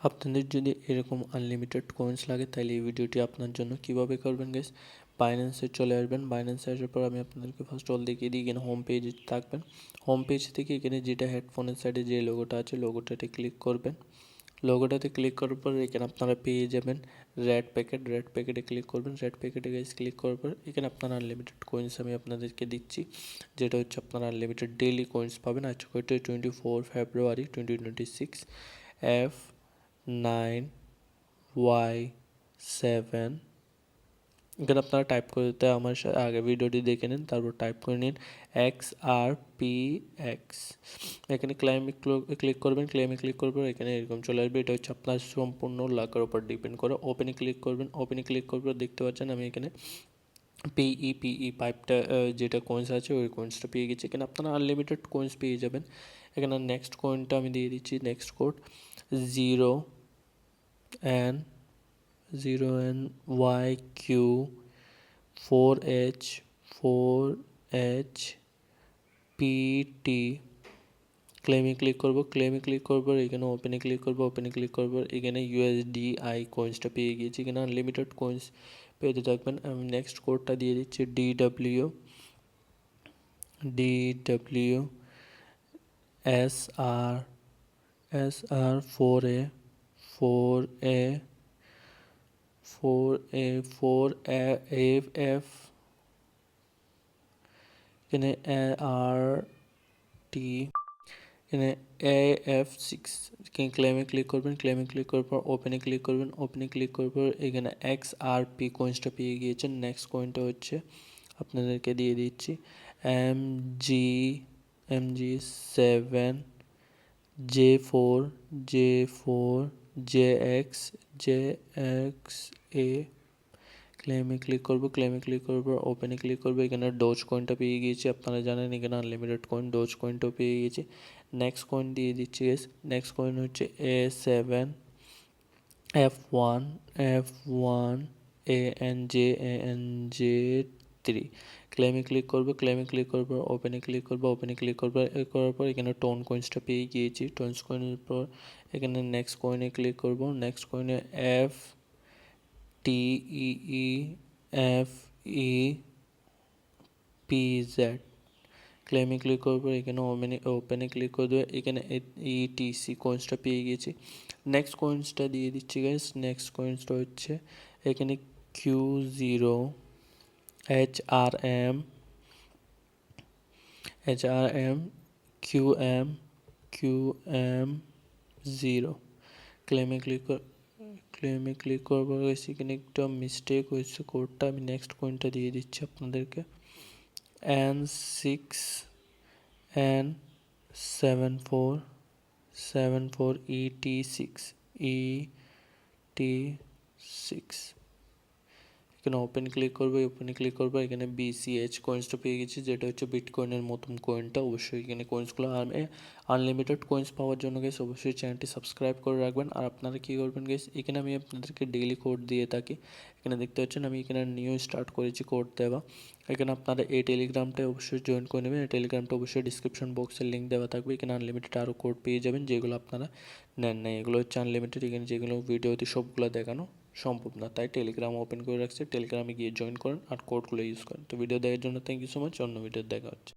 আপনাদের যদি এরকম আনলিমিটেড কয়েন্স লাগে তাহলে এই ভিডিওটি আপনার জন্য। কিভাবে করবেন গাইস, বাইন্যান্সে চলে আসবেন। বাইন্যান্সে আসার পর আমি আপনাদেরকে ফার্স্ট অল দেখিয়ে দিই। এখানে হোম পেজে থাকবেন। হোম পেজ থেকে এখানে যেটা হেডফোনের সাইডে যে লোগোটা আছে লোগোটাতে ক্লিক করবেন। লোগোটাতে ক্লিক করার পর এখানে আপনারা পেয়ে যাবেন রেড প্যাকেটে ক্লিক করবেন। রেড প্যাকেটে গাইস ক্লিক করার পর এখানে আপনারা আনলিমিটেড কয়েন্স আমি আপনাদেরকে দিচ্ছি, যেটা হচ্ছে আপনারা আনলিমিটেড ডেইলি কয়েন্স পাবেন। আজকে হচ্ছে 24 ফেব্রুয়ারি 2026 F9Y7। এখানে আপনারা টাইপ করতে আমার আগে ভিডিওটি দেখে নিন, তারপর টাইপ করে নিন XRPX। এখানে ক্লেমে ক্লিক করবেন। ক্লেমে ক্লিক করবেন, এখানে এরকম চলে আসবে। এটা হচ্ছে আপনার সম্পূর্ণ লাখের উপর ডিপেন্ড করে। ওপেনে ক্লিক করবেন। ওপেনে ক্লিক করবে দেখতে পাচ্ছেন আমি এখানে পিই পাইপটা যেটা কয়েন্স আছে ওই কয়েন্সটা পেয়ে গেছি। এখানে আপনারা আনলিমিটেড কয়েন্স পেয়ে যাবেন। এখানে নেক্সট কয়েনটা আমি দিয়ে দিচ্ছি। Next code 0N0NYQ4H4HP। ক্লেমে ক্লিক করবো। ক্লেমে ক্লিক করবো, এখানে ওপেনে ক্লিক করবো। ওপেনে ক্লিক করবো, এখানে USDI কয়েন্সটা পেয়ে গিয়েছি। এখানে আনলিমিটেড কয়েন্স পেতে থাকবেন। আমি নেক্সট কোডটা দিয়ে দিচ্ছি DWSR4A4AF। এখানে ART, এখানে AF6। ক্লেমে ক্লিক করবেন। ক্লেমে ক্লিক করার পর ওপেনে ক্লিক করবেন। ওপেনে ক্লিক করার পর এখানে XRP কয়েন্সটা পেয়ে গিয়েছেন। নেক্সট কয়েনটা হচ্ছে আপনাদেরকে দিয়ে দিচ্ছি MG7J4JXA। ক্লেমে ক্লিক করবো। ক্লেমে ক্লিক করার পর ওপেনে ক্লিক করবো। এখানে ডোজ কয়েনটা পেয়ে গিয়েছি। আপনারা জানেন এখানে আনলিমিটেড কয়েন, ডোজ কয়েনটাও পেয়ে গিয়েছি। নেক্সট কয়েন দিয়ে দিচ্ছি গেস। নেক্সট কয়েন হচ্ছে A7F1ANJ3। ক্লেমে ক্লিক করবো। ক্লেমে ক্লিক করার পর ওপেনে ক্লিক করবো। ওপেনে ক্লিক করার পর এখানে টোন কয়েন্সটা পেয়ে গিয়েছি। টোনস কয়েনের পর এখানে নেক্সট কয়েনে ক্লিক করবো। নেক্সট কয়েনে FTEEFEPZ। ক্লেমে ক্লিক করার পর এখানে ওপেনে ক্লিক করে দেবে। এখানে ETC কয়েন্সটা পেয়ে গিয়েছি। নেক্সট কয়েন্সটা দিয়ে দিচ্ছি গাইস। নেক্সট কয়েন্সটা হচ্ছে এখানে Q0HRM QM0। ক্লেমে ক্লিক করার পর এখানে একটা মিস্টেক হয়েছে কোডটা। আমি নেক্সট কয়েনটা দিয়ে দিচ্ছি আপনাদেরকে N6N7474ET6। এখানে ওপেন ক্লিক করবে। ওপেনে ক্লিক করবে, এখানে BCH কয়েন্সটা পেয়ে গেছি, যেটা হচ্ছে বিটকয়েনের মতন কয়েনটা। অবশ্যই এখানে কয়েন্সগুলো আনলিমিটেড কয়েন্স পাওয়ার জন্য গেস অবশ্যই চ্যানেলটি সাবস্ক্রাইব করে রাখবেন। আর আপনারা কী করবেন গেস, এখানে আমি আপনাদেরকে ডেইলি কোড দিয়ে থাকি। এখানে দেখতে পাচ্ছেন আমি এখানে নিউ স্টার্ট করেছি কোড দেওয়া। এখানে আপনারা এই টেলিগ্রামটা অবশ্যই জয়েন করে নেবেন। এই টেলিগ্রামটা অবশ্যই ডিসক্রিপশন বক্সের লিঙ্ক দেওয়া থাকবে। এখানে আনলিমিটেড আরও কোড পেয়ে যাবেন, যেগুলো আপনারা নেন না। এগুলো হচ্ছে আনলিমিটেড। এখানে যেগুলো ভিডিওতে সবগুলো দেখানো সম্ভব না, তাই টেলিগ্রাম ওপেন করে রাখছি। টেলিগ্রামে গিয়ে জয়েন করেন আর কোডগুলো ইউজ করেন। তো ভিডিও দেখার জন্য থ্যাংক ইউ সো মাচ। অন্য ভিডিও দেখা হচ্ছে।